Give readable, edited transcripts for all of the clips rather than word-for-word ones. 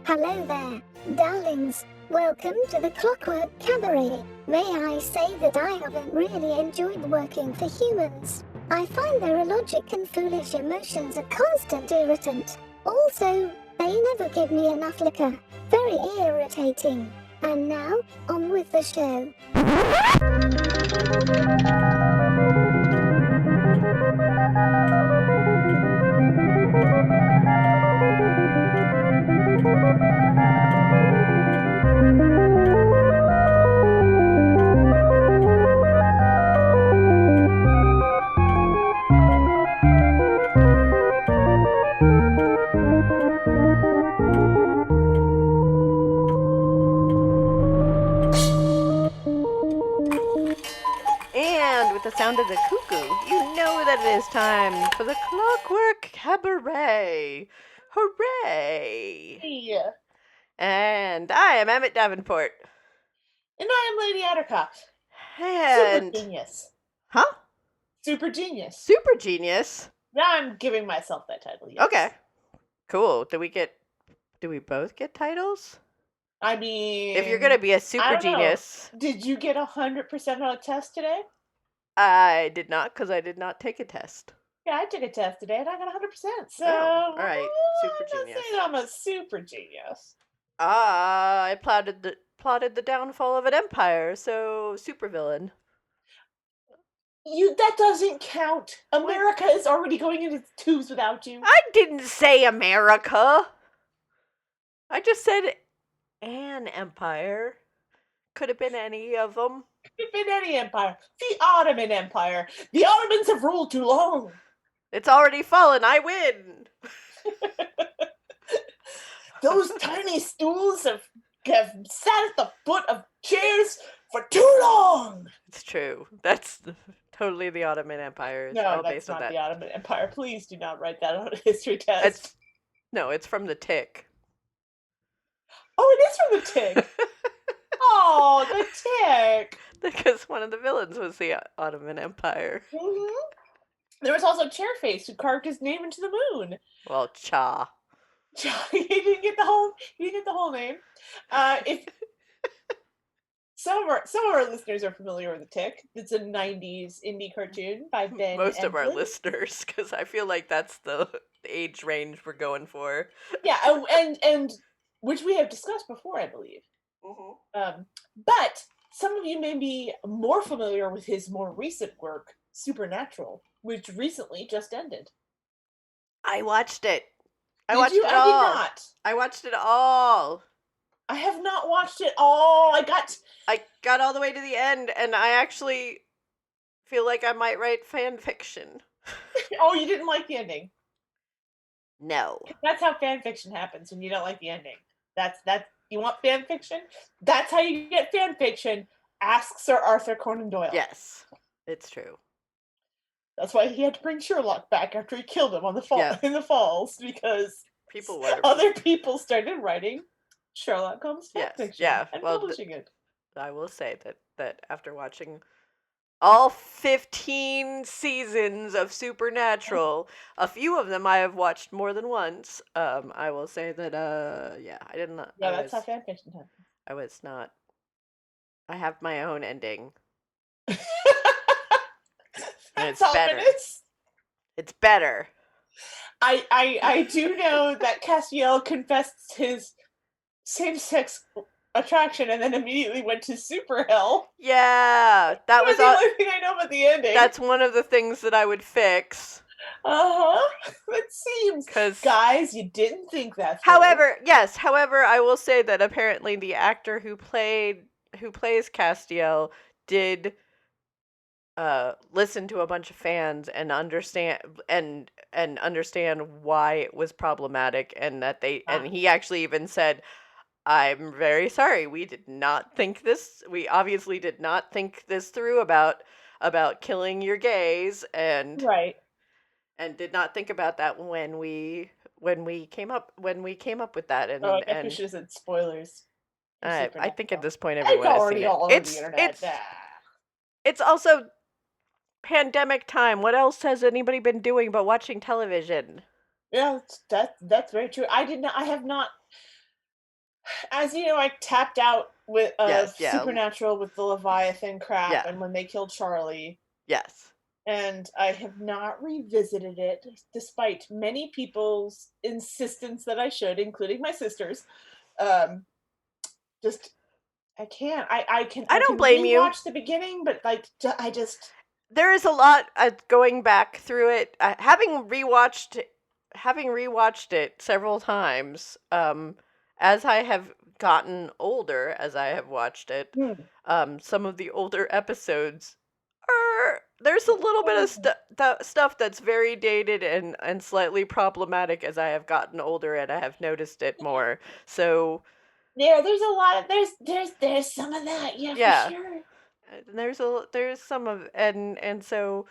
Hello there, darlings. Welcome to the Clockwork Cabaret. May I say that I haven't really enjoyed working for humans. I find their illogic and foolish emotions a constant irritant. Also, they never give me enough liquor. Very irritating. And now, on with the show. And with the sound of the cuckoo, you know that it is time for the Clockwork Cabaret. Hooray! Yeah. And I am Emmett Davenport. And I am Lady Attercop. And... Super genius. Huh? Super genius. Super genius? Now I'm giving myself that title, yes. Okay. Cool. Do we both get titles? I mean... If you're gonna be a super genius... Did you get 100% on a test today? I did not, because I did not take a test. Yeah, I took a test today and I got 100%. So... Oh, alright. Super I'm genius. not saying I'm a super genius. I plotted the downfall of an empire, so supervillain. That doesn't count. America is already going into tubes without you. I didn't say America. I just said an empire. Could have been any of them. Could have been any empire. The Ottoman Empire. The Ottomans have ruled too long. It's already fallen. I win. Those tiny stools have sat at the foot of chairs for too long. It's true. That's totally the Ottoman Empire. It's No, all that's based on not that. the Ottoman Empire. Please do not write that on a history test. It's from the Tick. Oh, it is from the Tick. Oh, the Tick. Because one of the villains was the Ottoman Empire. Mm-hmm. There was also Chairface, who carved his name into the moon. Well, Cha. He didn't get the whole name. If some of our listeners are familiar with the Tick, it's a '90s indie cartoon by Ben. Most of our Edlund. listeners, because I feel like that's the age range we're going for. Yeah, and which we have discussed before, I believe. Mm-hmm. But some of you may be more familiar with his more recent work, Supernatural, which recently just ended. I watched it. Did watched you? it I all. did not. I watched it all. I have not watched it all. I got all the way to the end, and I actually feel like I might write fan fiction. Oh, you didn't like the ending? No. That's how fan fiction happens when you don't like the ending. That's you want fan fiction? That's how you get fan fiction. Ask Sir Arthur Conan Doyle. Yes, it's true. That's why he had to bring Sherlock back after he killed him on the in the falls, because other people started writing Sherlock Holmes fan fiction and publishing it. I will say that after watching all 15 seasons of Supernatural, a few of them I have watched more than once. I will say that I did not. Yeah, that's how fan fiction happens. I was not. I have my own ending. And it's better. It's better. I do know that Castiel confessed his same-sex attraction and then immediately went to super hell. Yeah, that was the only thing I know about the ending. That's one of the things that I would fix. It seems. Guys, you didn't think that. However, I will say that apparently the actor who plays Castiel did listen to a bunch of fans and understand why it was problematic, and that and he actually even said, "I'm very sorry. We obviously did not think this through about killing your gays, and right, and did not think about that when we came up with that." And I guess we should have said spoilers. I think at this point everyone has seen it. All over the internet. It's also pandemic time. What else has anybody been doing but watching television? Yeah, that's very true. I have not As you know, I tapped out with Yes, yeah. Supernatural with the Leviathan crap, Yeah. and when they killed Charlie. Yes. And I have not revisited it, despite many people's insistence that I should, including my sisters. Just I can't. I can. I I don't can blame you. rewatch the beginning, but like I just. There is a lot going back through it. Having rewatched it several times, as I have gotten older, as I have watched it, some of the older episodes there's a little bit of stuff that's very dated and slightly problematic as I have gotten older and I have noticed it more. So yeah, there's a lot of there's some of that, yeah, for sure. There's some of and so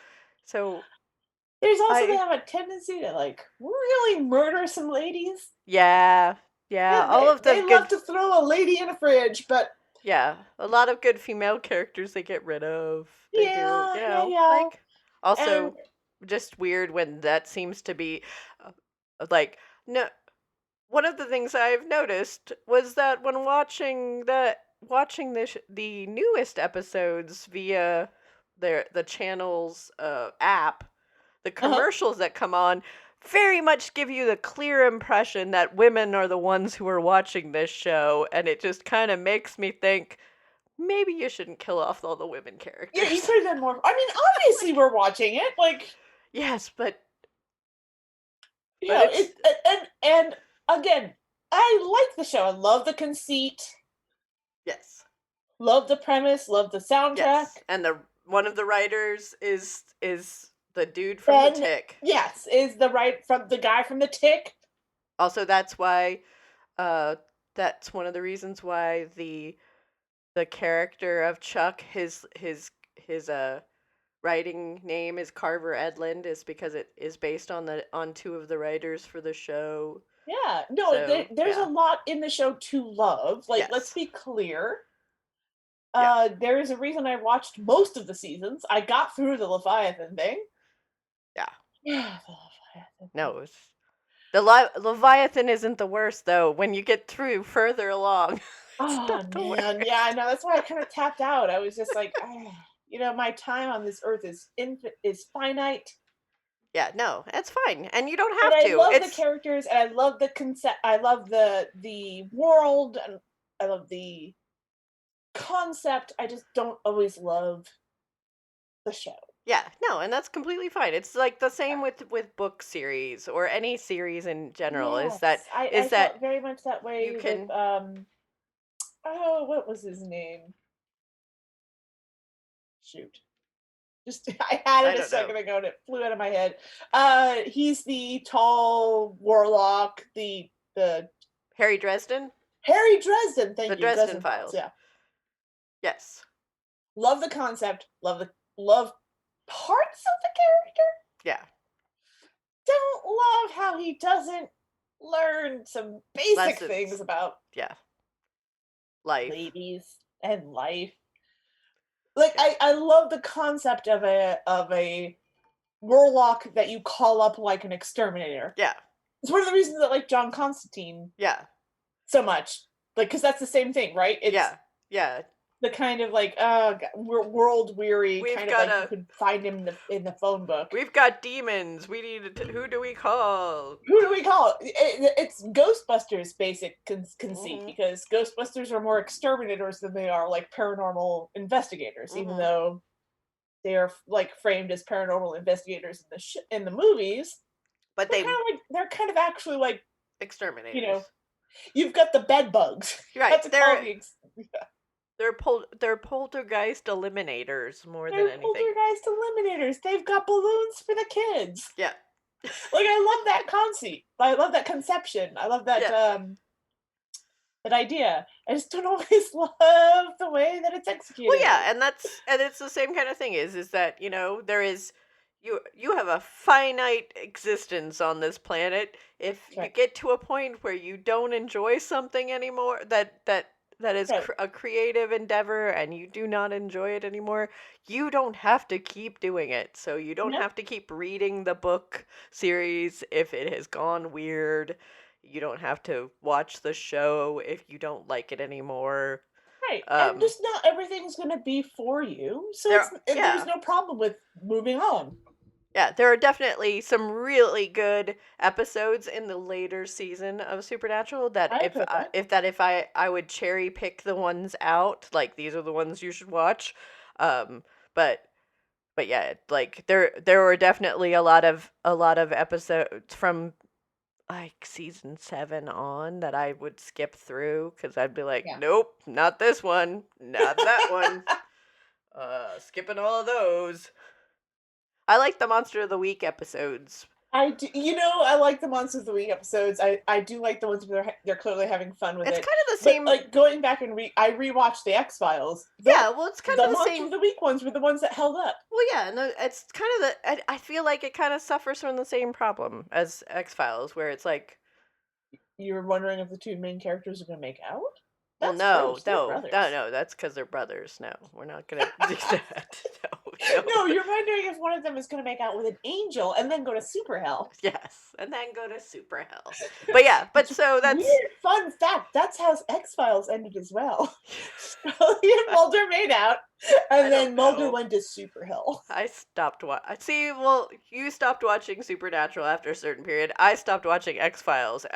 there's also they have a tendency to like really murder some ladies. Yeah, all of the they love to throw a lady in a fridge, but yeah, a lot of good female characters they get rid of. They do, you know, yeah. like also just weird when that seems to be like no. One of the things I've noticed was that when watching the newest episodes via the channel's app, the commercials that come on very much give you the clear impression that women are the ones who are watching this show, and it just kind of makes me think maybe you shouldn't kill off all the women characters. Yeah, you could have done more. I mean, obviously we're watching it, like yes, but you know, and again, I like the show. I love the conceit. Yes. Love the premise. Love the soundtrack. Yes, and one of the writers is the dude from The Tick. Yes, is the guy from The Tick. Also, that's why, that's one of the reasons why the character of Chuck, his writing name is Carver Edlund, is because it is based on two of the writers for the show. Yeah, no, so, there's a lot in the show to love. Like, let's be clear. There is a reason I watched most of the seasons. I got through the Leviathan thing. Yeah. Yeah, the Leviathan. No, the Leviathan isn't the worst, though. When you get through further along. Oh, man. Yeah, I know. That's why I kind of tapped out. I was just like, you know, my time on this earth is finite. Yeah, no, it's fine, and you don't have to. I love the characters, and I love the concept. I love the world, and I love the concept. I just don't always love the show. Yeah, no, and that's completely fine. It's like the same with book series or any series in general. Yes, I felt very much that way. You can. With, what was his name? Shoot. Just I had it a second ago and it flew out of my head. He's the tall warlock, the Harry Dresden? Harry Dresden, thank you. The Dresden Files. Yeah. Yes. Love the concept, love parts of the character. Yeah. Don't love how he doesn't learn some basic things about life. Ladies and life. Like I love the concept of a warlock that you call up like an exterminator. Yeah. It's one of the reasons that I like John Constantine. Yeah. So much. Like, because that's the same thing, right? It's yeah. The kind of like world weary kind of like you could find him in the phone book. We've got demons. We need who do we call? It's Ghostbusters basic conceit, because Ghostbusters are more exterminators than they are like paranormal investigators, even though they are like framed as paranormal investigators in the movies. But they're kind of actually like exterminators. You know, you've got the bed bugs. Right. They're poltergeist eliminators more than anything. Poltergeist eliminators. They've got balloons for the kids. Yeah. Like, I love that conceit. I love that conception. I love that that idea. I just don't always love the way that it's executed. Well, yeah, and it's the same kind of thing is that, you know, there is you have a finite existence on this planet. If you get to a point where you don't enjoy something anymore, that is a creative endeavor and you do not enjoy it anymore, you don't have to keep doing it. So you don't have to keep reading the book series if it has gone weird. You don't have to watch the show if you don't like it anymore. Right. And just not everything's going to be for you. So there's no problem with moving on. Yeah, there are definitely some really good episodes in the later season of Supernatural that if I would cherry pick the ones out, like these are the ones you should watch. But yeah, like there were definitely a lot of episodes from like season 7 on that I would skip through because I'd be like, nope, not this one, not that one. Skipping all of those. I like the Monster of the Week episodes. I do, I like the Monster of the Week episodes. I do like the ones where they're clearly having fun with it. It's kind of the same. But, like going back and I rewatched the X-Files. It's kind of the Monster same. of the Week ones were the ones that held up. Well, yeah, no, it's kind of I feel like it kind of suffers from the same problem as X-Files, where it's like. You were wondering if the two main characters are going to make out? Well, no, that's because they're brothers. No, we're not going to do that. No, you're wondering if one of them is going to make out with an angel and then go to super hell. Yes, and then go to super hell. But yeah, so that's... Weird fun fact, that's how X-Files ended as well. Scully and Mulder made out, and then Mulder went to super hell. I stopped watching... See, well, you stopped watching Supernatural after a certain period. I stopped watching X-Files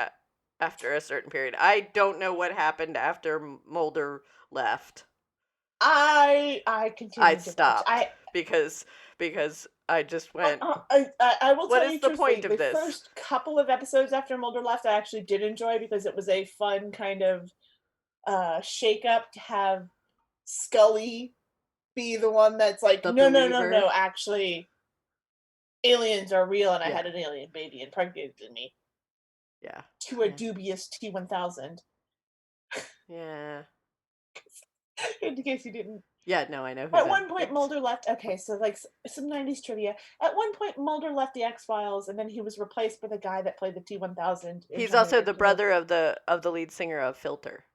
after a certain period. I don't know what happened after Mulder left. I continued. I stopped because I just went. I will tell you. What is the point of this? The first couple of episodes after Mulder left, I actually did enjoy because it was a fun kind of shake up to have Scully be the one that's like, no, actually, aliens are real, and I had an alien baby impregnated me. Yeah. To a dubious T-1000. Yeah. In case you didn't. Yeah, no, I know. At one point, Mulder left. Okay, so like some 90s trivia. At one point, Mulder left the X-Files, and then he was replaced by the guy that played the T-1000. He's also the brother of the lead singer of Filter.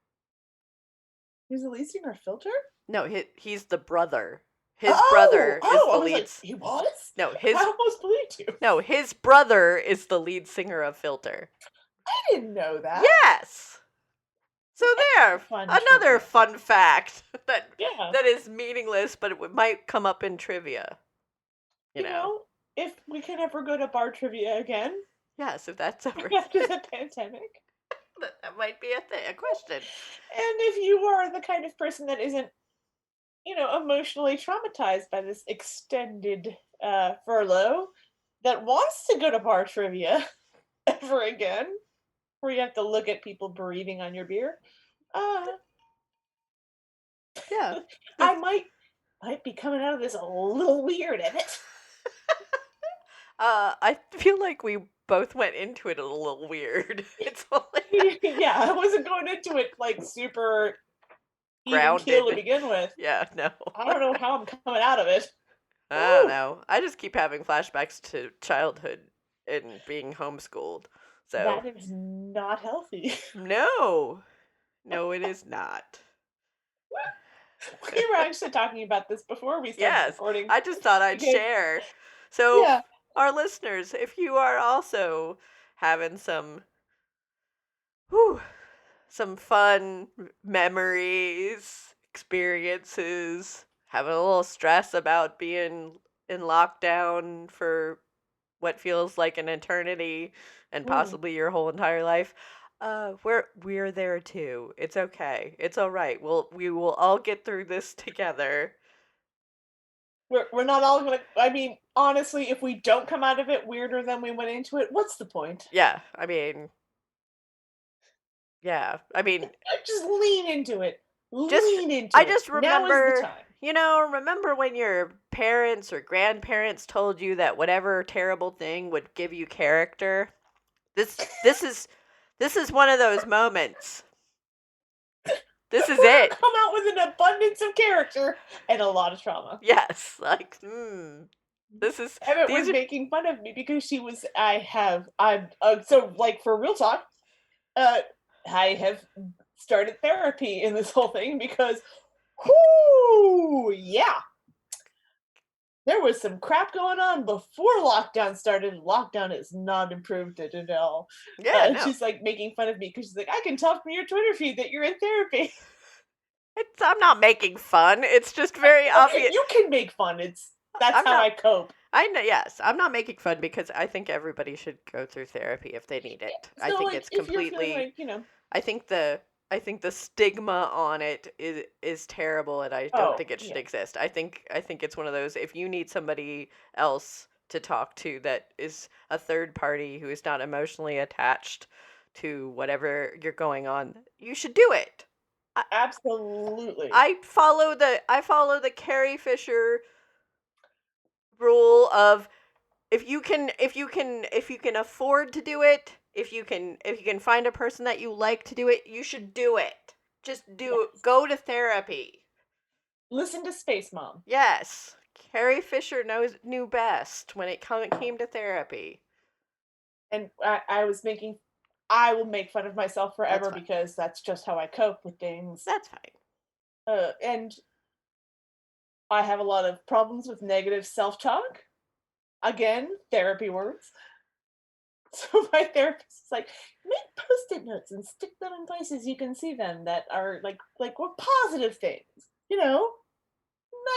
He's the lead singer of Filter? No, he's the brother. His brother is the lead. Like, he was? No, I almost believed you. No, his brother is the lead singer of Filter. I didn't know that. Yes. So there, another fun fact that is meaningless, but it might come up in trivia. You know, if we can ever go to bar trivia again. Yes, if that's ever after the pandemic. That might be a question. And if you are the kind of person that isn't, emotionally traumatized by this extended furlough, that wants to go to bar trivia ever again, where you have to look at people breathing on your beer. Yeah. I might be coming out of this a little weird, Emmett. I feel like we both went into it a little weird. It's like... Yeah, I wasn't going into it like super grounded even keel to begin with. Yeah, no. I don't know how I'm coming out of it. I don't know. I just keep having flashbacks to childhood and being homeschooled. So that is not healthy. No, it is not. We were actually talking about this before we started recording. I just thought I'd share. So, our listeners, if you are also having some fun memories, experiences, having a little stress about being in lockdown for what feels like an eternity and possibly your whole entire life, we're there too. It's okay. It's all right. We will all get through this together. We're not all gonna. I mean, honestly, if we don't come out of it weirder than we went into it, what's the point? Yeah, I mean, just lean into it. I just remember, remember when your parents or grandparents told you that whatever terrible thing would give you character? This is one of those moments. This is it. Come out with an abundance of character and a lot of trauma. Yes, like, this is... Emmett was making fun of me because she was, so, like, for real talk, I have started therapy in this whole thing because, there was some crap going on before lockdown started. Lockdown is not improved it at all. Yeah, no. She's like making fun of me because she's like, I can tell from your Twitter feed that you're in therapy. I'm not making fun. It's just very obvious. You can make fun. That's I'm how not- I cope. I know, yes, I'm not making fun because I think everybody should go through therapy if they need it. So, I think like, it's if you're completely. feeling like, you know, I think the stigma on it is terrible, and I don't think it should exist. I think it's one of those, if you need somebody else to talk to that is a third party who is not emotionally attached to whatever you're going on, you should do it. absolutely. I follow the Carrie Fisher rule of, if you can afford to do it, if you can find a person that you like to do it, you should do it. Just do it. Go to therapy. Listen to Space Mom. Yes. Carrie Fisher knew best when it came to therapy. And I will make fun of myself forever because that's just how I cope with things. That's fine. And I have a lot of problems with negative self-talk. Again, therapy words. So my therapist is like, make post-it notes and stick them in places you can see them that are like what positive things, you know,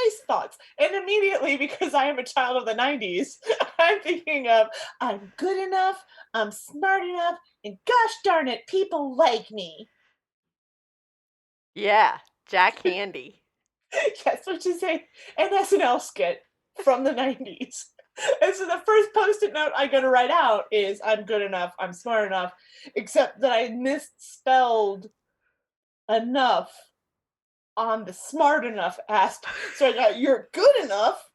nice thoughts. And immediately, because I am a child of the 90s, I'm thinking of, I'm good enough, I'm smart enough, and gosh darn it, people like me. Yeah, Jack Handy. Yes, which is an SNL skit from the 90s. And so the first post-it note I'm going to write out is, I'm good enough, I'm smart enough, except that I misspelled enough on the smart enough aspect. So I got, you're good enough,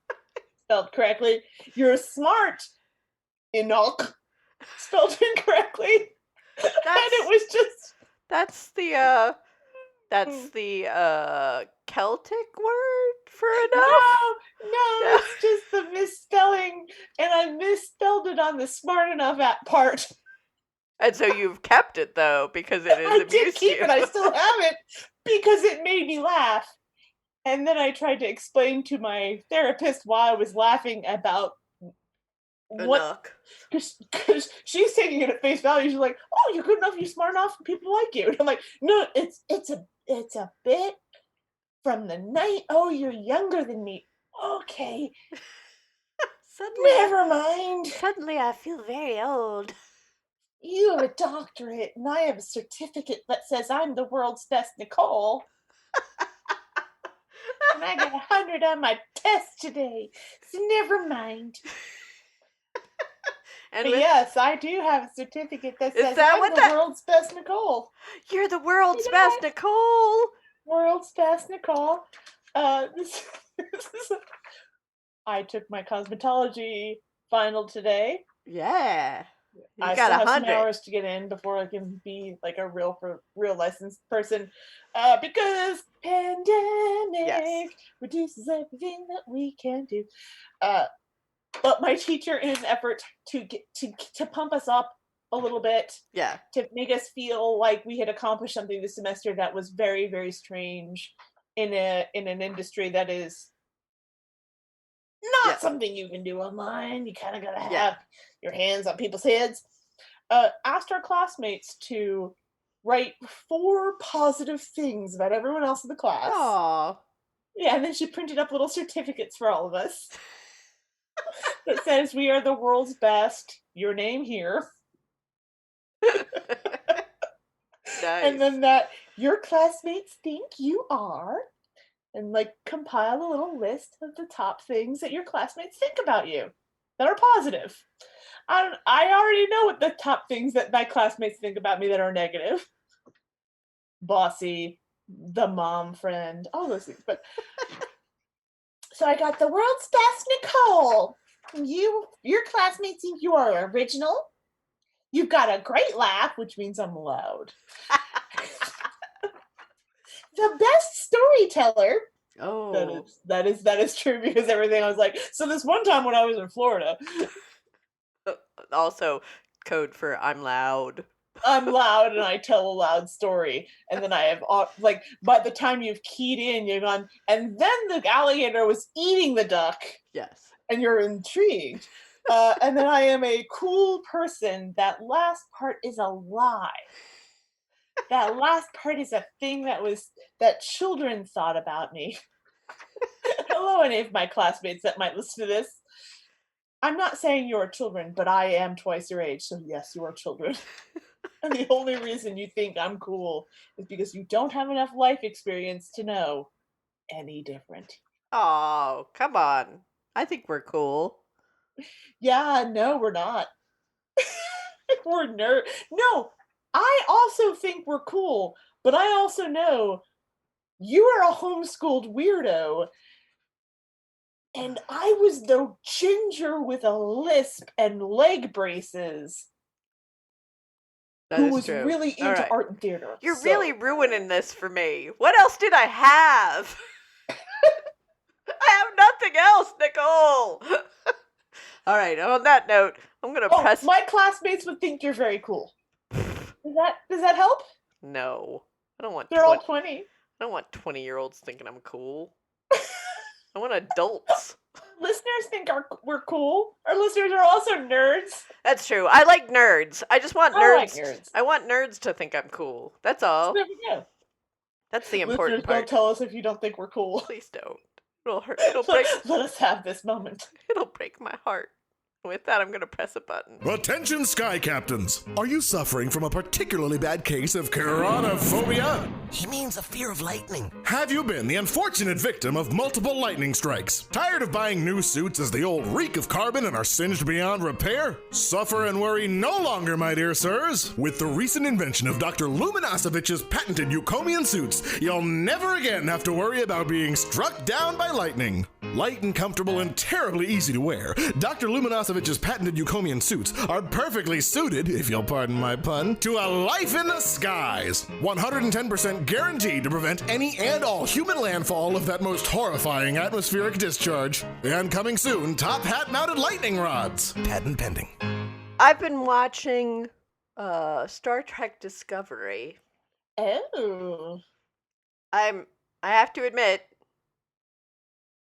spelled correctly, you're smart enough, spelled incorrectly. And it was just... That's the Celtic word for enough? No, it's just the misspelling, and I misspelled it on the smart enough part. And so you've kept it, though, because it is I did keep it. I still have it because it made me laugh. And then I tried to explain to my therapist why I was laughing about what, because she's taking it at face value. She's like, "Oh, you're good enough. You're smart enough. People like you." And I'm like, "No, it's a bit from the night. Oh, you're younger than me. Okay, never mind. Suddenly, I feel very old. You have a doctorate, and I have a certificate that says I'm the world's best Nicole." And I got 100 on my test today, so never mind. But yes, I do have a certificate that says I'm the world's best Nicole. You're the world's best Nicole. World's best Nicole. I took my cosmetology final today. Yeah. I got still have 100 some hours to get in before I can be like a real licensed person. Because pandemic reduces everything that we can do. But my teacher, in an effort to pump us up a little bit, to make us feel like we had accomplished something this semester that was very, very strange in an industry that is not something you can do online. You kind of gotta have your hands on people's heads. Asked our classmates to write 4 positive things about everyone else in the class. Aww. Yeah, and then she printed up little certificates for all of us that says, we are the world's best, your name here. Nice. And then that your classmates think you are, and like compile a little list of the top things that your classmates think about you that are positive. I already know what the top things that my classmates think about me that are negative. Bossy, the mom friend, all those things. But so I got the world's best Nicole. Your classmates think you are original. You've got a great laugh, which means I'm loud. The best storyteller. Oh, that is true, because everything I was like, so this one time when I was in Florida. Also code for I'm loud. I'm loud and I tell a loud story. And then I have, like, by the time you've keyed in, you're gone, and then the alligator was eating the duck. Yes. And you're intrigued. And then I am a cool person. That last part is a lie. That last part is a thing that children thought about me. Hello, any of my classmates that might listen to this. I'm not saying you're children, but I am twice your age, so yes, you are children. And the only reason you think I'm cool is because you don't have enough life experience to know any different. Oh, come on. I think we're cool. Yeah, no, we're not. We're nerd. No, I also think we're cool, but I also know you are a homeschooled weirdo. And I was the ginger with a lisp and leg braces That who is was true. really All into right. art and theater. You're so- really ruining this for me. What else did I have? I have nothing else, Nicole. All right, on that note, I'm going to press... my classmates would think you're very cool. Does that help? No. I don't want They're all 20. I don't want 20-year-olds thinking I'm cool. I want adults. Listeners think we're cool. Our listeners are also nerds. That's true. I like nerds. I just want I like nerds. nerds. I want nerds to think I'm cool. That's all. So there we go. That's the important Listeners, part. don't tell us if you don't think we're cool. Please don't. It'll hurt. It'll break. Let us have this moment. It'll break my heart. With that, I'm going to press a button. Attention, Sky Captains! Are you suffering from a particularly bad case of keratophobia? He means a fear of lightning. Have you been the unfortunate victim of multiple lightning strikes? Tired of buying new suits as the old reek of carbon and are singed beyond repair? Suffer and worry no longer, my dear sirs. With the recent invention of Dr. Luminosivich's patented Eucomian suits, you'll never again have to worry about being struck down by lightning. Light and comfortable and terribly easy to wear, Dr. Luminosivich's patented Eucomian suits are perfectly suited, if you'll pardon my pun, to a life in the skies. 110% guaranteed to prevent any and all human landfall of that most horrifying atmospheric discharge. And coming soon, top hat-mounted lightning rods. Patent pending. I've been watching Star Trek Discovery. Oh. I have to admit,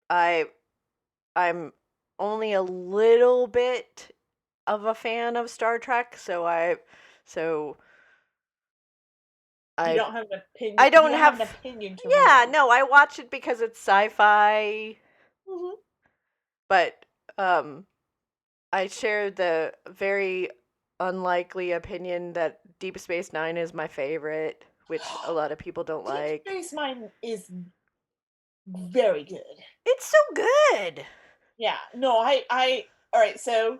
I'm only a little bit of a fan of Star Trek, so You don't have an opinion. I don't you have an opinion to yeah, render. no, I watch it because it's sci-fi, Mhm. but I share the very unlikely opinion that Deep Space Nine is my favorite, which a lot of people don't like. Deep Space Nine is very good. It's so good. Yeah. No, I all right, so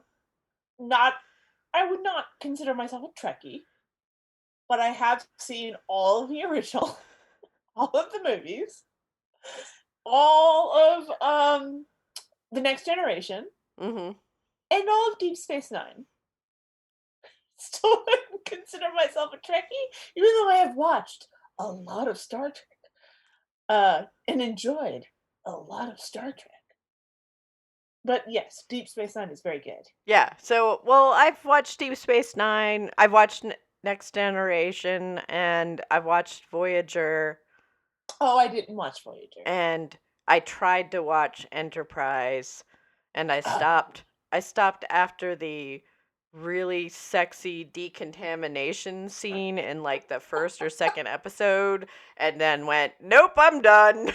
I would not consider myself a Trekkie, but I have seen all of the original, all of the movies, all of The Next Generation, Mm-hmm. and all of Deep Space Nine. Still wouldn't consider myself a Trekkie, even though I have watched a lot of Star Trek, and enjoyed a lot of Star Trek. But yes, Deep Space Nine is very good. Yeah. So, well, I've watched Deep Space Nine. I've watched Next Generation, and I've watched Voyager. Oh, I didn't watch Voyager. And I tried to watch Enterprise, and I stopped. I stopped after the really sexy decontamination scene in like the first or second episode, and then went, "Nope, I'm done."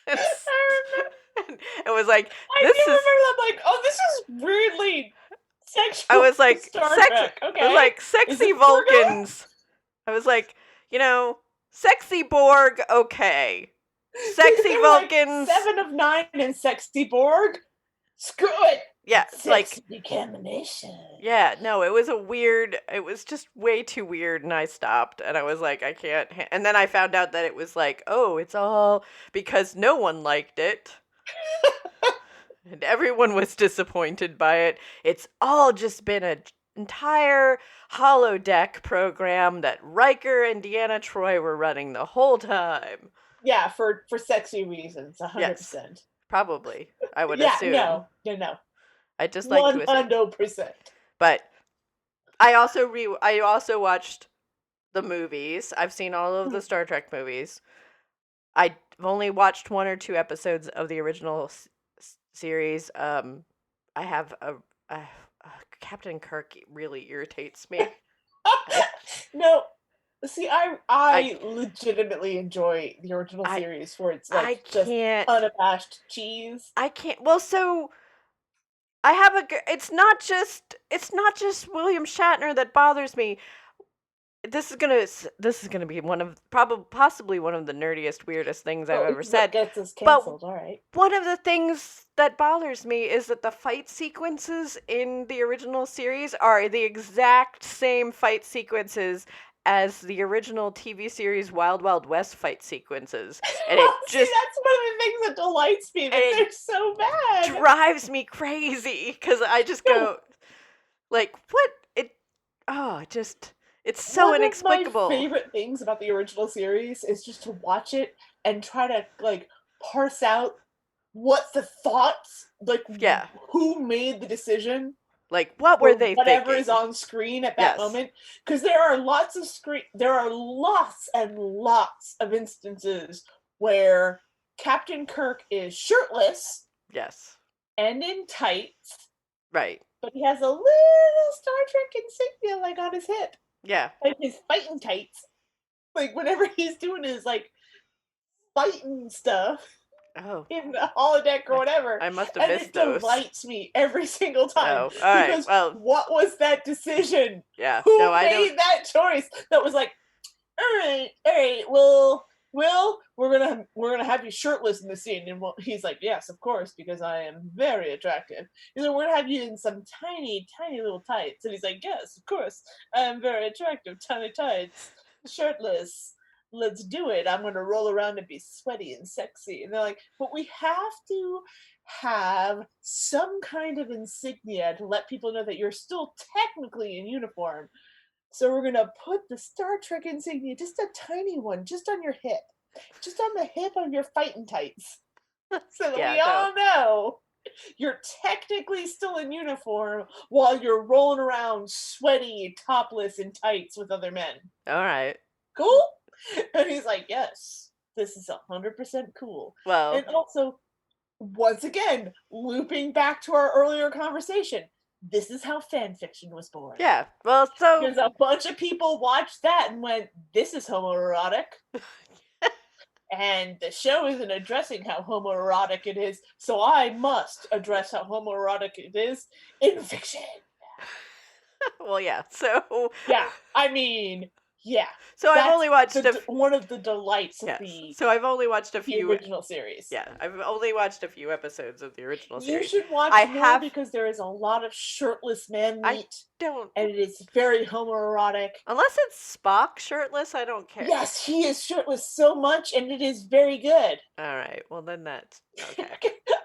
I remember. It was like, I this do is. remember that. Like, oh, this is weirdly sexual. I was like, Star Trek. I Okay. was like, Is sexy it Borg? Vulcans. I was like, sexy Borg, okay. Sexy They were like Vulcans. 7 of 9 and sexy Borg. Screw it. Yeah, Sex decontamination. yeah, no, it was just way too weird, and I stopped, and I was like, I can't, and then I found out that it was like, oh, it's all because no one liked it. And everyone was disappointed by it. It's all just been an entire holodeck program that Riker and Deanna Troi were running the whole time. Yeah, for sexy reasons, 100%. Yes. Probably, I would Yeah, assume. no. I just like to assume. 100%. But I also watched the movies. I've seen all of the Star Trek movies. I've only watched 1 or 2 episodes of the original series. I have a Captain Kirk really irritates me. No, see, I I- legitimately enjoy the original I- series for its I like just can't. unabashed cheese. I can't. Well, so I have it's not just William Shatner that bothers me. This is gonna be possibly one of the nerdiest, weirdest things I've ever What said. gets us But canceled? All right. one of the things that bothers me is that the fight sequences in the original series are the exact same fight sequences as the original TV series Wild Wild West fight sequences, and it See, just that's one of the things that delights me. That it they're so bad. drives me crazy because I just go like, what it? Oh, it's so One inexplicable. of my favorite things about the original series is just to watch it and try to like parse out what the thoughts, like Yeah. who made the decision, Like, what were for they whatever thinking? is on screen at that Yes. moment, because there are lots and lots of instances where Captain Kirk is shirtless Yes. and in tights, Right. but he has a little Star Trek insignia like on his hip. Yeah. Like his fighting tights. Like whenever he's doing his like fighting stuff Oh. in the holodeck or whatever. I must have And missed it those. delights me every single time. Oh, all right. Because Well, what was that decision? yeah. Who No, I made don't. that choice? That was like, all right, well, we're gonna have you shirtless in the scene, and he's like, yes, of course, because I am very attractive. He's like, we're gonna have you in some tiny, tiny little tights, and he's like, yes, of course, I am very attractive, tiny tights, shirtless. Let's do it. I'm gonna roll around and be sweaty and sexy. And they're like, but we have to have some kind of insignia to let people know that you're still technically in uniform. So we're gonna put the Star Trek insignia, just a tiny one, just on your hip, just on the hip of your fighting tights, so that Yeah, we no. all know you're technically still in uniform while you're rolling around sweaty, topless, in tights with other men. All right. Cool? And he's like, yes, this is 100% cool. Well, And also, once again, looping back to our earlier conversation, this is how fan fiction was born. yeah. Well, so Because a bunch of people watched that and went, this is homoerotic. And the show isn't addressing how homoerotic it is, so I must address how homoerotic it is in fiction. well, yeah. So Yeah, I mean, yeah. so I've That's only watched one of the delights of yes. So I've only watched a the few. original series. Yeah, I've only watched a few episodes of the original You series. should watch I more have- because there is a lot of shirtless man I meat, don't. and it is very homoerotic. Unless it's Spock shirtless, I don't care. Yes, he is shirtless so much, and it is very good. All right. Well, then that's okay.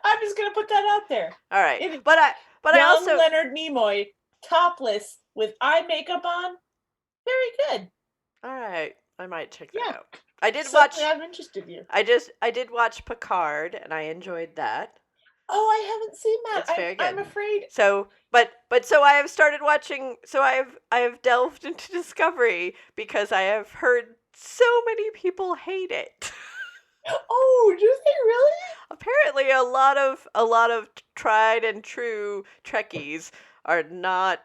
I'm just gonna put that out there. All right. It is But I Young also Leonard Nimoy, topless with eye makeup on, very good. all right. I might check that Yeah. out. I did Something watch. I'm interested in. I did watch Picard, and I enjoyed that. Oh, I haven't seen that. It's very I'm good. afraid. So, but so I have started watching. So I have delved into Discovery because I have heard so many people hate it. Oh, do they really? Apparently, a lot of tried and true Trekkies are not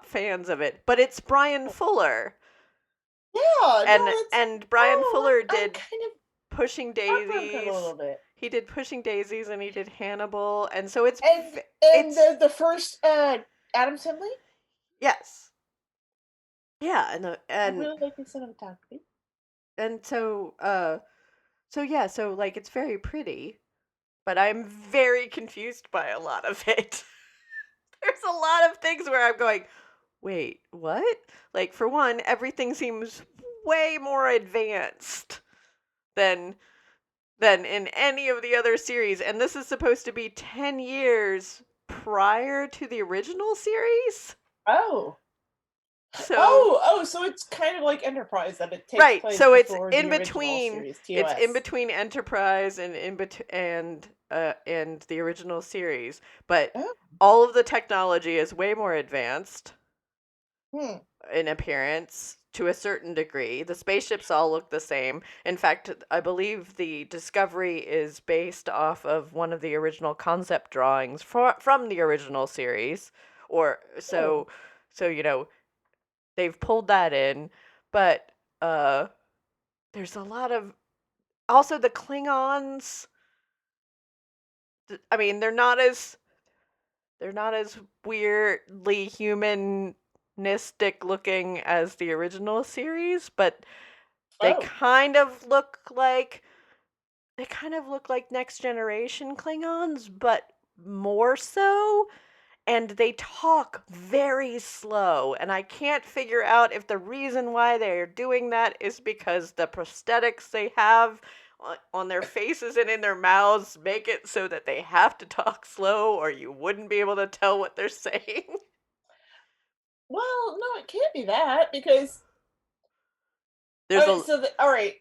fans of it. But it's Brian Fuller, Yeah. and no, it's, and Brian oh, Fuller I'm did kind of Pushing heartbroken Daisies. a little bit. He did Pushing Daisies, and he did Hannibal, and so it's And it's the first Adam Simley, yes, yeah, I and really like his cinematography. and so yeah, so like it's very pretty, but I'm very confused by a lot of it. There's a lot of things where I'm going, wait, what? Like for one, everything seems way more advanced than in any of the other series, and this is supposed to be 10 years prior to the original series. Oh. So So it's kind of like Enterprise that it takes right, place so it's before in the original between. series, It's TOS. in between Enterprise and and the original series, but Oh. all of the technology is way more advanced. in appearance to a certain degree. The spaceships all look the same. In fact, I believe the Discovery is based off of one of the original concept drawings from the original series. Or so they've pulled that in, but there's a lot of also the Klingons. I mean, they're not as weirdly humanistic looking as the original series, but they kind of look like Next Generation Klingons, but more so. And they talk very slow, and I can't figure out if the reason why they're doing that is because the prosthetics they have on their faces and in their mouths make it so that they have to talk slow, or you wouldn't be able to tell what they're saying. Well, no, it can't be that, because There's all right.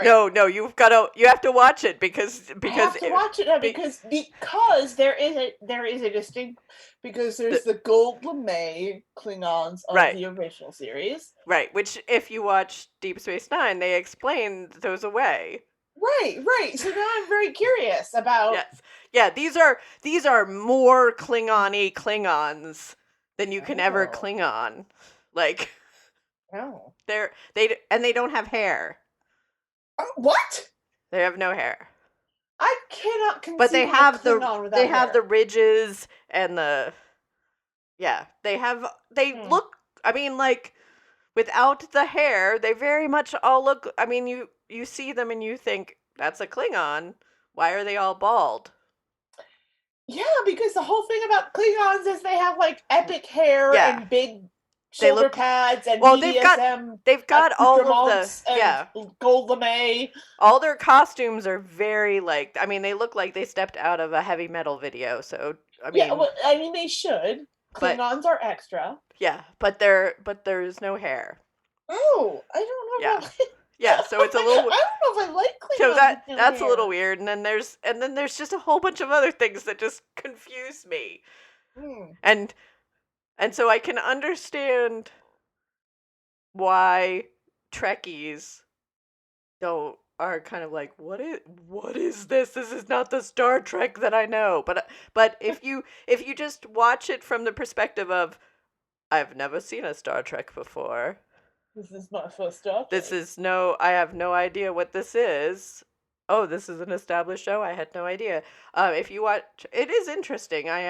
No, you have to watch it because I have to watch it now because there is a distinct, because there's the Gold LeMay Klingons of the original series. Right, which if you watch Deep Space Nine, they explain those away. Right. So now I'm very curious about. Yes. Yeah, these are more Klingon-y Klingons than you can ever Klingon. Like, they don't have hair. What? They have no hair. I cannot conceive. But they have hair. the ridges and they look, I mean, like, without the hair, they very much all look, I mean, you see them and you think, that's a Klingon. Why are they all bald? Yeah, because the whole thing about Klingons is they have, like, epic hair and big shoulder pads and BDSM. They've got all of the Gold LeMay. All their costumes are very, like, I mean, they look like they stepped out of a heavy metal video. So I mean, they should. Klingons are extra. Yeah, but there's no hair. Oh, I don't know about. Yeah, so it's a little. I don't know if I like Klingons. So that's a little weird, and then there's just a whole bunch of other things that just confuse me, and so I can understand why Trekkies are kind of like, what is this? This is not the Star Trek that I know. But if you just watch it from the perspective of, I've never seen a Star Trek before. This is my first Star Trek. I have no idea what this is. Oh, this is an established show? I had no idea. If you watch, it is interesting. I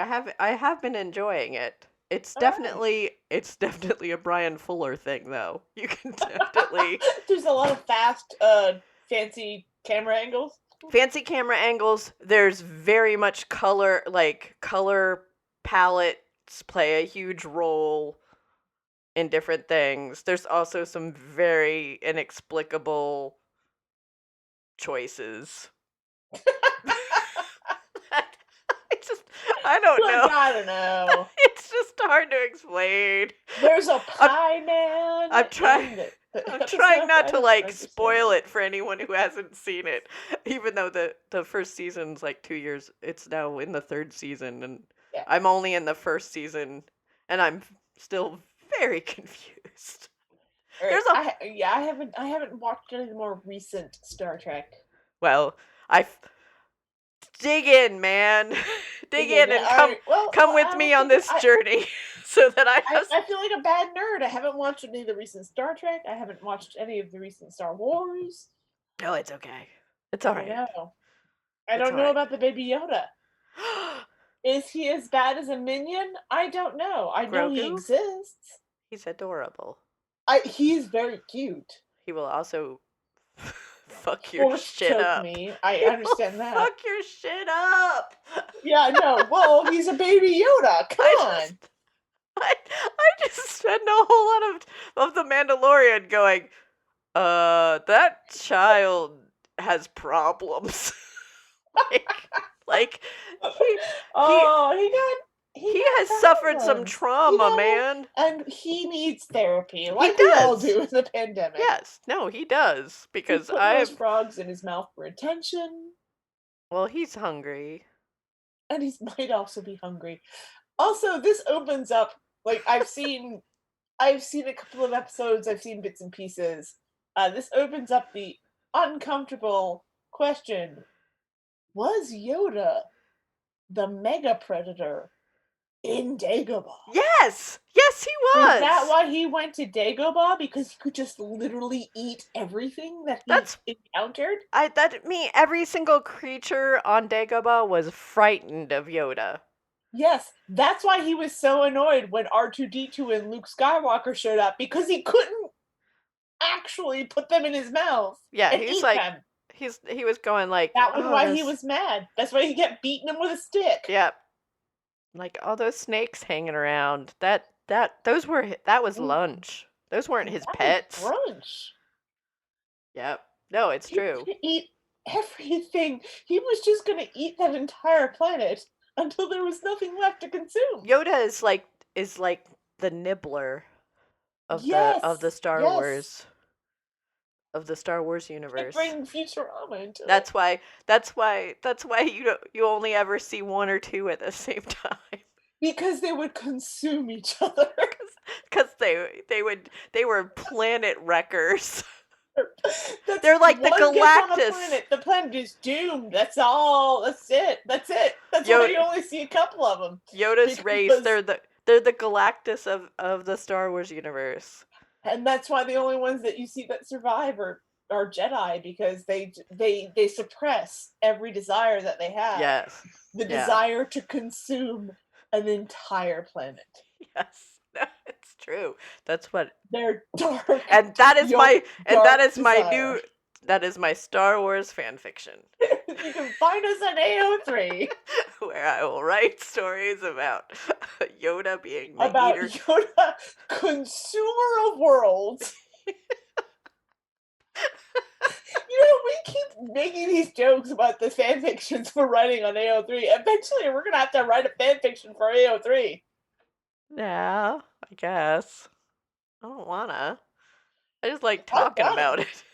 have been enjoying it. It's definitely a Brian Fuller thing, though. You can definitely. There's a lot of fast, fancy camera angles. Fancy camera angles. There's very much color palettes play a huge role in different things. There's also some very inexplicable choices. I don't know. I don't know. It's just hard to explain. There's a pie man. I'm trying not to spoil it for anyone who hasn't seen it. Even though the first season's like 2 years, it's now in the third season, and I'm only in the first season, and I'm still very confused. Right. I haven't watched any more recent Star Trek. Well, dig in, man. Dig in and come with me on this journey, so that I feel like a bad nerd. I haven't watched any of the recent Star Trek. I haven't watched any of the recent Star Wars. No, it's okay. It's all right. I don't know about the Baby Yoda. Is he as bad as a minion? I don't know. I know he exists. He's adorable. He's very cute. He will also fuck your shit up. Me. I understand that. Fuck your shit up. Yeah, no. Well, he's a Baby Yoda. Come on. I just spend a whole lot of The Mandalorian going, that child has problems. He has suffered some trauma, man. And he needs therapy, like we all do in the pandemic. Yes, no, he does. Because he put those frogs in his mouth for attention. Well, he's hungry. And he might also be hungry. Also, this opens up, like, I've seen I've seen a couple of episodes, I've seen bits and pieces. This opens up the uncomfortable question. Was Yoda the mega predator in Dagobah? Yes! Yes, he was! Is that why he went to Dagobah? Because he could just literally eat everything that he encountered? Every single creature on Dagobah was frightened of Yoda. Yes, that's why he was so annoyed when R2-D2 and Luke Skywalker showed up, because he couldn't actually put them in his mouth and he's eat like, them. he was going like, That was why he was mad. That's why he kept beating him with a stick. Yep. Like all those snakes hanging around. That was lunch. Those weren't his pets. Was brunch. Yep. No, it's true. He eat everything. He was just going to eat that entire planet until there was nothing left to consume. Yoda is like the nibbler of the Star Wars universe. Bring Futurama into That's why you only ever see one or two at the same time. Because they would consume each other. Because they were planet wreckers. They're like the Galactus. The planet is doomed. That's all. That's it. That's why you only see a couple of them. Yoda's race. They're the Galactus of the Star Wars universe. And that's why the only ones that you see that survive are Jedi, because they suppress every desire that they have. Yes. The desire to consume an entire planet. Yes. It's true. That's what they're dark. And that is my Star Wars fan fiction. You can find us at AO3, where I will write stories about Yoda being the about eater. Yoda, consumer of worlds. We keep making these jokes about the fan fictions we're writing on AO3. Eventually, we're gonna have to write a fan fiction for AO3. Yeah, I guess. I don't wanna. I just like talking about it.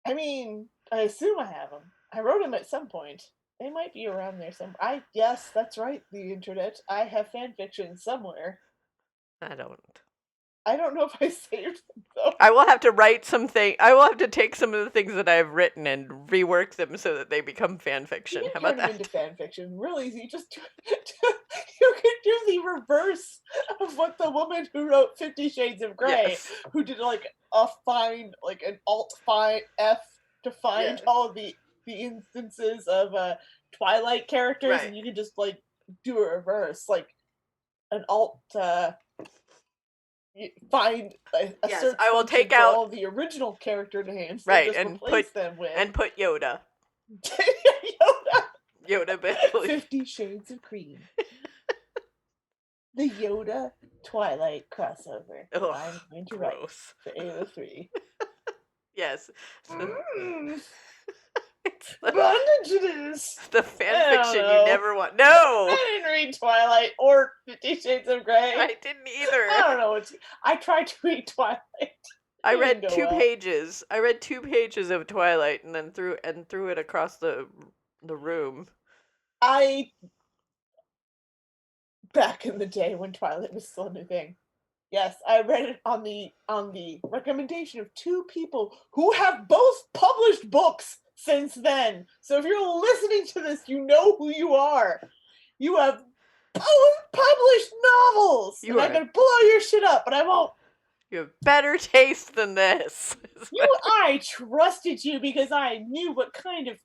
I mean, I assume I have them. I wrote them at some point. They might be around there somewhere. Yes, that's right, the internet. I have fan fiction somewhere. I don't know if I saved them, though. I will have to write something. I will have to take some of the things that I've written and rework them so that they become fan fiction. How about that? Into fan fiction, real easy. Just you can do the reverse of what the woman who wrote 50 Shades of Grey, who did an alt find F to find all of the instances of Twilight characters, and you can just do a reverse, like an alt. Find a search. I will take out all the original character names, and replace them with Yoda. Yoda Bailey. 50 Shades of Cream. The Yoda Twilight crossover. Ugh, I'm going to write for AO3. Yes. Bondage it is. The fanfiction you never want. No! I didn't read Twilight or 50 Shades of Grey. I didn't either. I don't know. I tried to read Twilight. I read 2 pages. I read 2 pages of Twilight and then threw it across the room. Back in the day when Twilight was still a new thing. Yes, I read it on the recommendation of 2 people who have both published books since then. So if you're listening to this, you know who you are. You have published novels. And I'm going to blow your shit up, but I won't. You have better taste than this. I trusted you because I knew what kind of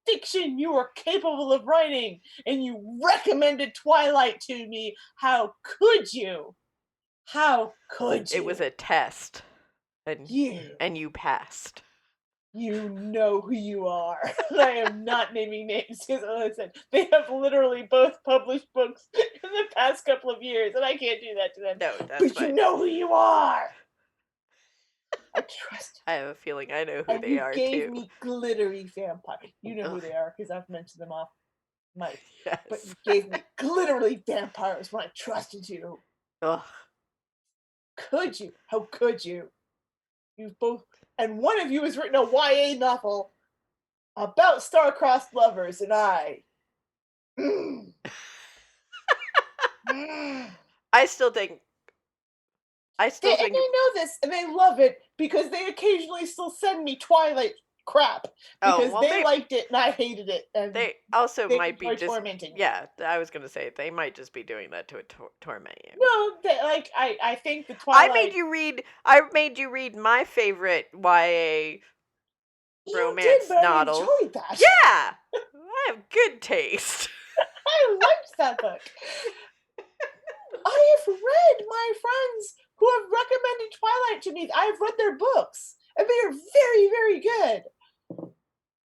fiction you were capable of writing, and you recommended Twilight to me. How could you? How could you? It was a test. And you passed. You know who you are. I am not naming names because, as I said, they have literally both published books in the past couple of years, and I can't do that to them. No, that's But you know who you are. I trust you. I have a feeling I know who they are, too. You gave me glittery vampire. You know who they are because I've mentioned them off mic. Yes. But you gave me glittery vampires when I trusted you. Ugh. Could you? How could you? You both... And one of you has written a YA novel about star-crossed lovers, and I I still think I still And think. they know this, and they love it because they occasionally still send me Twilight crap Oh, because well, they liked it and I hated it, and they also they might be enjoy just. tormenting me. Yeah, I was gonna say they might just be doing that to torment you. No, like I think the I Twilight. made you read my favorite YA You romance did, but novels. I enjoyed that. Yeah, I have good taste. I liked that book. I have read my friends who have recommended Twilight to me. I have read their books, and they are very, very good.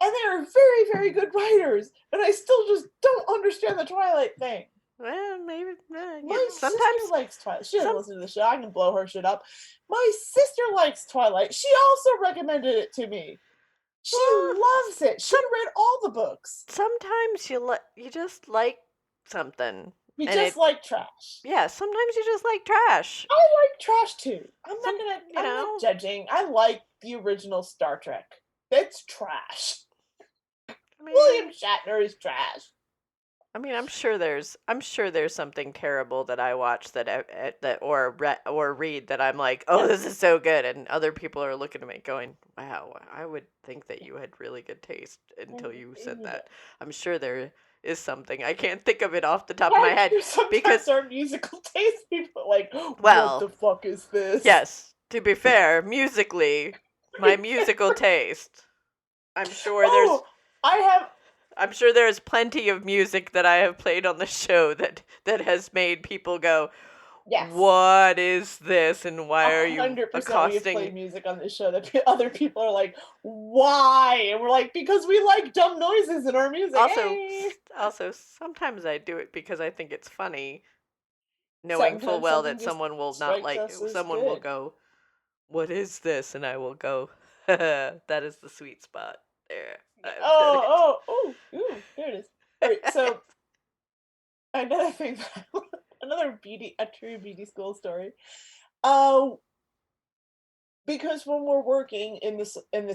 And they are very, very good writers. And I still just don't understand the Twilight thing. Well, maybe My sometimes sister likes Twilight. She doesn't listen to the show. I can blow her shit up. My sister likes Twilight. She also recommended it to me. She loves it. She read all the books. Sometimes you just like something. You just like trash. Yeah, sometimes you just like trash. I like trash too. I'm not judging. I like the original Star Trek. That's trash. I mean, William Shatner is trash. I mean, I'm sure there's something terrible that I watch or read that I'm like, oh, this is so good, and other people are looking at me going, wow, I would think that you had really good taste until you said that. I'm sure there is something. I can't think of it off the top of my head because our musical taste, people are like, well, what the fuck is this? Yes, to be fair, musically, my musical taste. I'm sure I'm sure there's plenty of music that I have played on the show that has made people go, yes. What is this, and why are you 100% accosting? We play music on this show that other people are like, why? And we're like, because we like dumb noises in our music. Also, sometimes I do it because I think it's funny, knowing full well that someone will not like. Someone will go, what is this? And I will go, that is the sweet spot there. Ooh, there it is. All right, so another thing, a true beauty school story. Because when we're working in the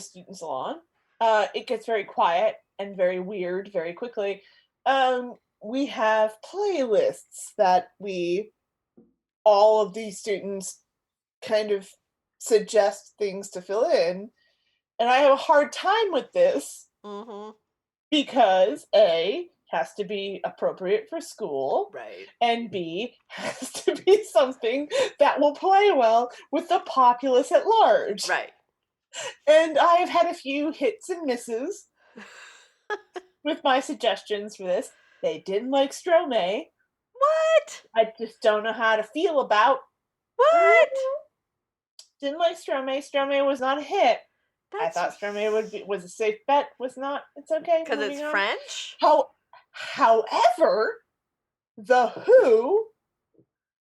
student salon, it gets very quiet and very weird very quickly. We have playlists that all of these students kind of suggest things to fill in. And I have a hard time with this because A, has to be appropriate for school, right? And B, has to be something that will play well with the populace at large, right? And I have had a few hits and misses with my suggestions for this. They didn't like Stromae. What? I just don't know how to feel about what. Didn't like Stromae. Stromae was not a hit. I thought Stromae was a safe bet. Was not. It's okay. Because it's French? However, The Who,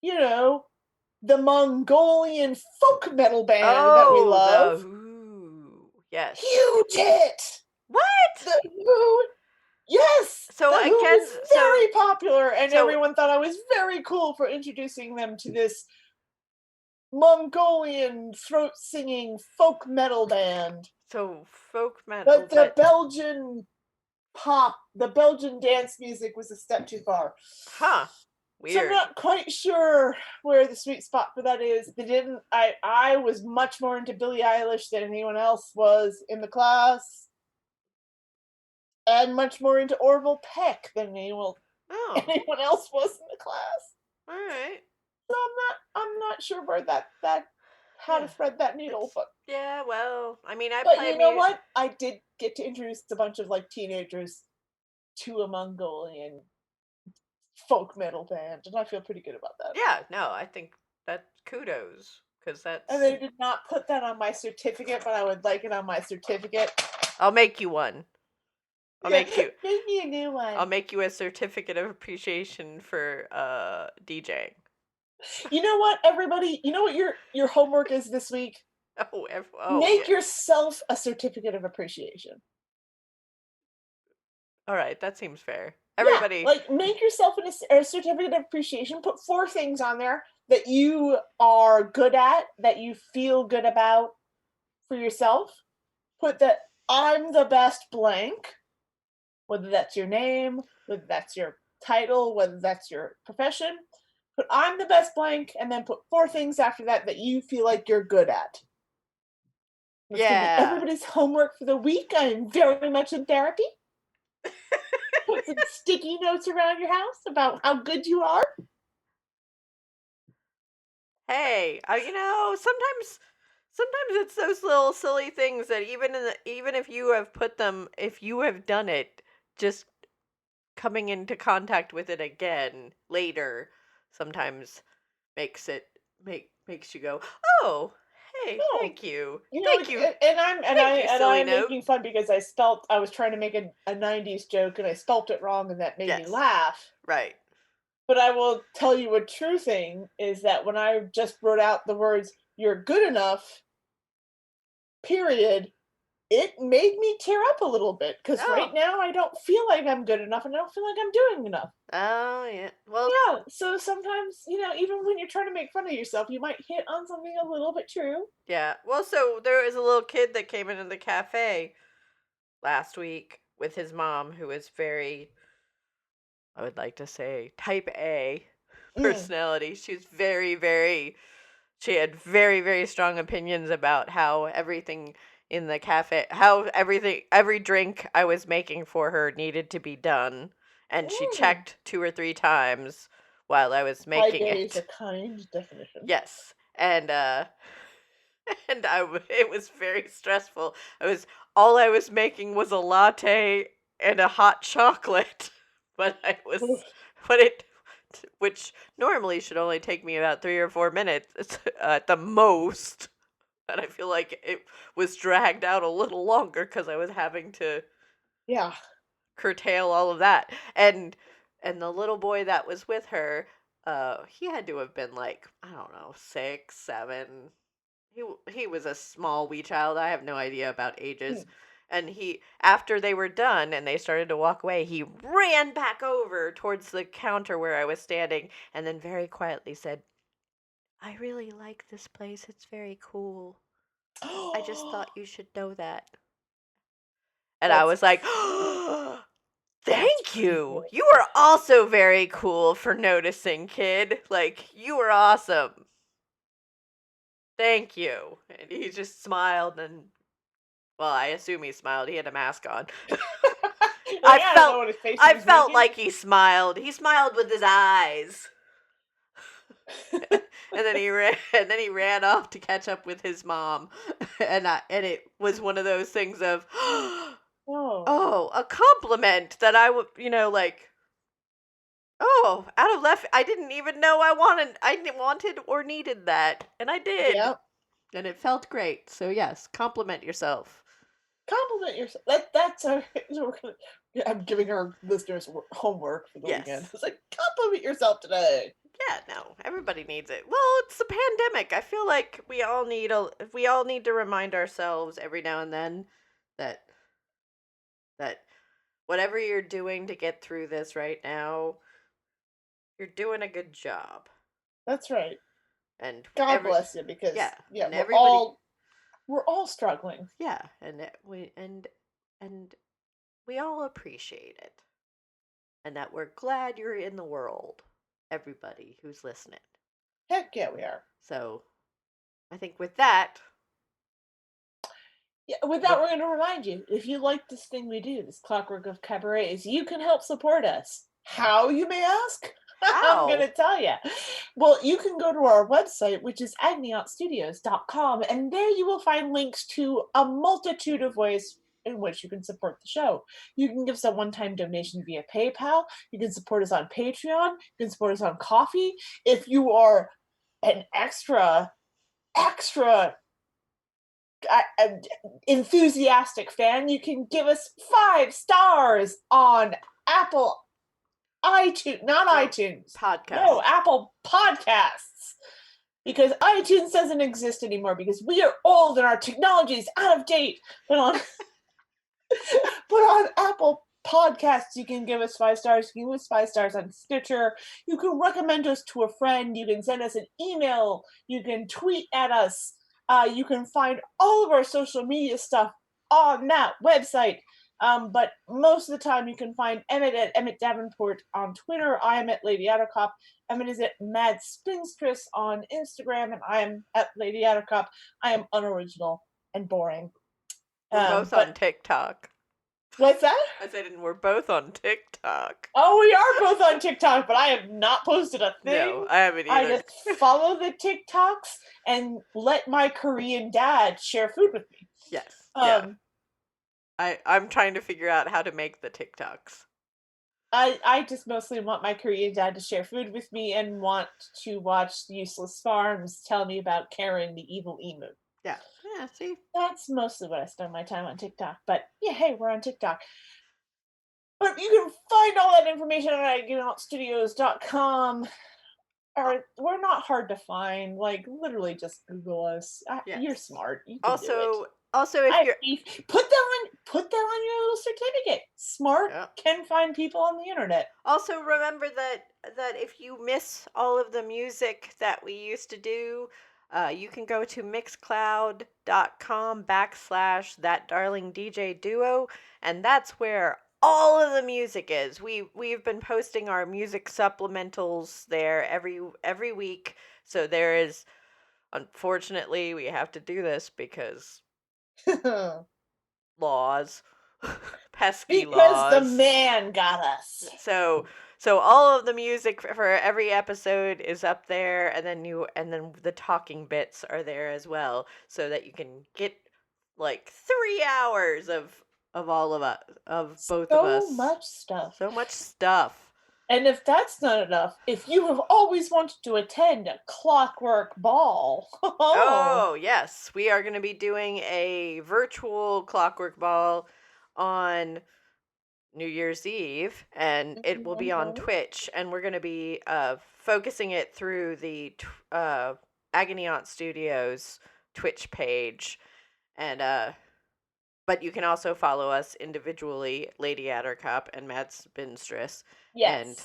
the Mongolian folk metal band that we love. The Who. Yes. Huge hit. What? The Who. Yes. So The I Who guess was very popular, and everyone thought I was very cool for introducing them to this Mongolian throat singing folk metal band. So folk metal, but the Belgian the Belgian dance music was a step too far. Huh. Weird. So I'm not quite sure where the sweet spot for that is. I was much more into Billie Eilish than anyone else was in the class. And much more into Orville Peck than anyone else was in the class. All right. So I'm not sure where how to thread that needle, but yeah, well, I mean, you know what? I did get to introduce a bunch of teenagers to a Mongolian folk metal band, and I feel pretty good about that. Yeah, no, I think that kudos, because that's. And they did not put that on my certificate, but I would like it on my certificate. I'll make you one. Make me a new one. I'll make you a certificate of appreciation for DJing. You know what, everybody? You know what your homework is this week? Make yourself a certificate of appreciation. All right, that seems fair. Everybody, make yourself a certificate of appreciation. Put 4 things on there that you are good at, that you feel good about for yourself. Put that I'm the best blank, whether that's your name, whether that's your title, whether that's your profession. Put I'm the best blank, and then put 4 things after that you feel like you're good at. That's gonna be Yeah. everybody's homework for the week. I am very much in therapy. Put some sticky notes around your house about how good you are. Hey, sometimes it's those little silly things that even if you have if you have done it, just coming into contact with it again later sometimes makes you go, "Oh, hey, Oh, thank you. you know, Thank you. and Thank you, silly I'm note." making fun because I was trying to make a 90s joke and I spelt it wrong and that made me Yes. laugh. Right. But I will tell you a true thing is that when I just wrote out the words "you're good enough," period, it made me tear up a little bit because right Oh. now I don't feel like I'm good enough and I don't feel like I'm doing enough. Oh, yeah. Well, Yeah, so sometimes, even when you're trying to make fun of yourself, you might hit on something a little bit true. yeah. Well, so there was a little kid that came into the cafe last week with his mom who is very, I would like to say, type A Mm. personality. She's she had very, very strong opinions about how everything in the cafe, every drink I was making for her needed to be done. And she Mm. checked 2 or 3 times while I was Type making A is a it. kind definition. Yes. And, it was very stressful. All I was making was a latte and a hot chocolate, but Oof. but it, which normally should only take me about 3 or 4 minutes at the most, and I feel like it was dragged out a little longer because I was having to Yeah. curtail all of that, and the little boy that was with her, he had to have been like, I don't know, 6, 7. He was a small wee child. I have no idea about ages. Mm. And after they were done and they started to walk away, he ran back over towards the counter where I was standing and then very quietly said, "I really like this place. It's very cool. I just thought you should know that." And I That's was like, that's "Thank pretty you. cool. You are also very cool for noticing, kid. Like, you are awesome. Thank you." And he just smiled and, well, I assume he smiled. He had a mask on. I don't know what his face I was felt making. like he smiled. He smiled with his eyes. And then he ran off to catch up with his mom. And it was one of those things of Oh. oh, a compliment that I would, like, oh, out of left, I didn't even know I wanted or needed that, and I did. Yep. And it felt great. So yes, compliment yourself. Compliment yourself. That's our. I'm giving our listeners homework for the weekend. Yes. It's like compliment yourself today. Yeah, no, everybody needs it. Well, it's the pandemic. I feel like we all need to remind ourselves every now and then that that whatever you're doing to get through this right now, you're doing a good job. That's right. And God bless you, because yeah, and we're everybody, all struggling. yeah, and we all appreciate it. And that we're glad you're in the world, everybody who's listening. Heck yeah, we are. So, I think with that, Yeah, with that, we're going to remind you, if you like this thing we do, this Clockwork of Cabaret, is you can help support us. How, you may ask? I'm going to tell you. Well, you can go to our website, which is agonyauntstudios.com, and there you will find links to a multitude of ways in which you can support the show. You can give us a one-time donation via PayPal. You can support us on Patreon. You can support us on Coffee. If you are an extra enthusiastic fan, you can give us 5 stars on Apple iTunes, not iTunes. Podcast. No, Apple Podcasts. Because iTunes doesn't exist anymore because we are old and our technology is out of date. But on Apple Podcasts, you can give us 5 stars. You can give us 5 stars on Stitcher. You can recommend us to a friend. You can send us an email. You can tweet at us. You can find all of our social media stuff on that website. But most of the time you can find Emmett at Emmett Davenport on Twitter. I am at Lady Attercop. Emmett is at Mad Spinstress on Instagram, and I am at Lady Attercop. I am unoriginal and boring. We're both on TikTok. What's that? I said, and we're both on TikTok. Oh, we are both on TikTok, but I have not posted a thing. No, I haven't either. I just follow the TikToks and let my Korean dad share food with me. Yes. Yeah. I'm trying to figure out how to make the TikToks. I just mostly want my Korean dad to share food with me and want to watch Useless Farms tell me about Karen, the evil emu. Yeah. Yeah, see? That's mostly what I spend my time on TikTok. But yeah, hey, we're on TikTok. But you can find all that information on agonyauntstudios.com. We're not hard to find. Like, literally just Google us. Yes. You're smart. You can do it. Also, if you're put that on your little certificate. Smart can find people on the internet. Also, remember that if you miss all of the music that we used to do, you can go to mixcloud.com/thatdarlingdjduo, and that's where all of the music is. We've been posting our music supplementals there every week. So there is, unfortunately, we have to do this because laws, pesky laws. Because the man got us. So all of the music for every episode is up there, and then the talking bits are there as well, so that you can get like 3 hours of all of us, of both of us. So much stuff. And if that's not enough, if you have always wanted to attend a Clockwork Ball. Oh, yes. We are going to be doing a virtual Clockwork Ball on New Year's Eve, and it will be on Twitch, and we're going to be focusing it through the Agony Aunt Studios Twitch page. And but you can also follow us individually, Lady Attercop and Mad Spinstress. Yes. And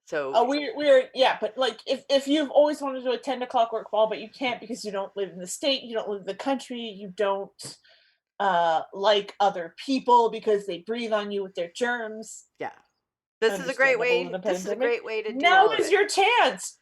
so we're but like if you've always wanted to attend a Clockwork Ball, but you can't because you don't live in the state, you don't live in the country, you don't like other people because they breathe on you with their germs. Yeah. This is a great way to do Now is your chance.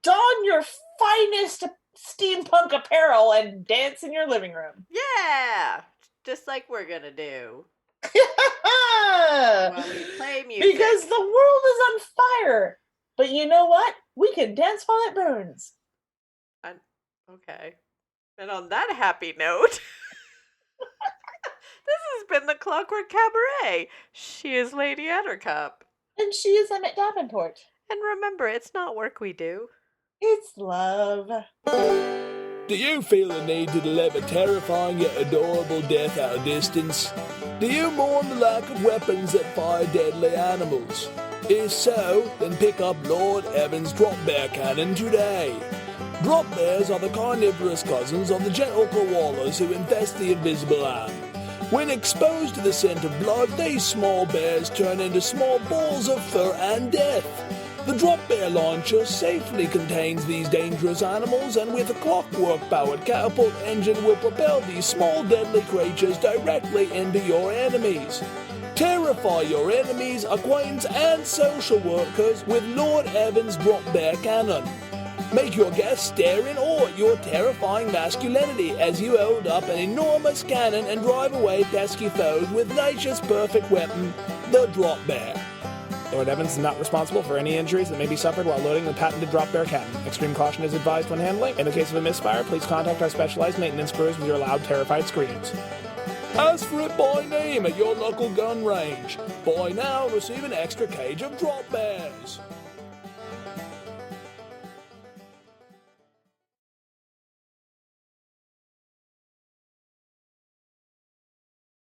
Don your finest steampunk apparel and dance in your living room. Yeah, just like we're gonna do. While we play music. Because the world is on fire. But you know what? We can dance while it burns. Okay. And on that happy note, this has been the Clockwork Cabaret. She is Lady Attercop. And she is Emmett Davenport. And remember, it's not work we do. It's love. Do you feel the need to deliver terrifying yet adorable death at a distance? Do you mourn the lack of weapons that fire deadly animals? If so, then pick up Lord Evan's Drop Bear Cannon today. Drop bears are the carnivorous cousins of the gentle koalas who infest the invisible ant. When exposed to the scent of blood, these small bears turn into small balls of fur and death. The Drop Bear launcher safely contains these dangerous animals, and with a clockwork-powered catapult engine will propel these small deadly creatures directly into your enemies. Terrify your enemies, acquaintance, and social workers with Lord Evan's Drop Bear Cannon. Make your guests stare in awe at your terrifying masculinity as you hold up an enormous cannon and drive away pesky foes with nature's perfect weapon, the Drop Bear. Lord Evans is not responsible for any injuries that may be suffered while loading the patented Drop Bear Cannon. Extreme caution is advised when handling. In the case of a misfire, please contact our specialized maintenance crews with your loud, terrified screams. Ask for it by name at your local gun range. Buy now and receive an extra cage of Drop Bears.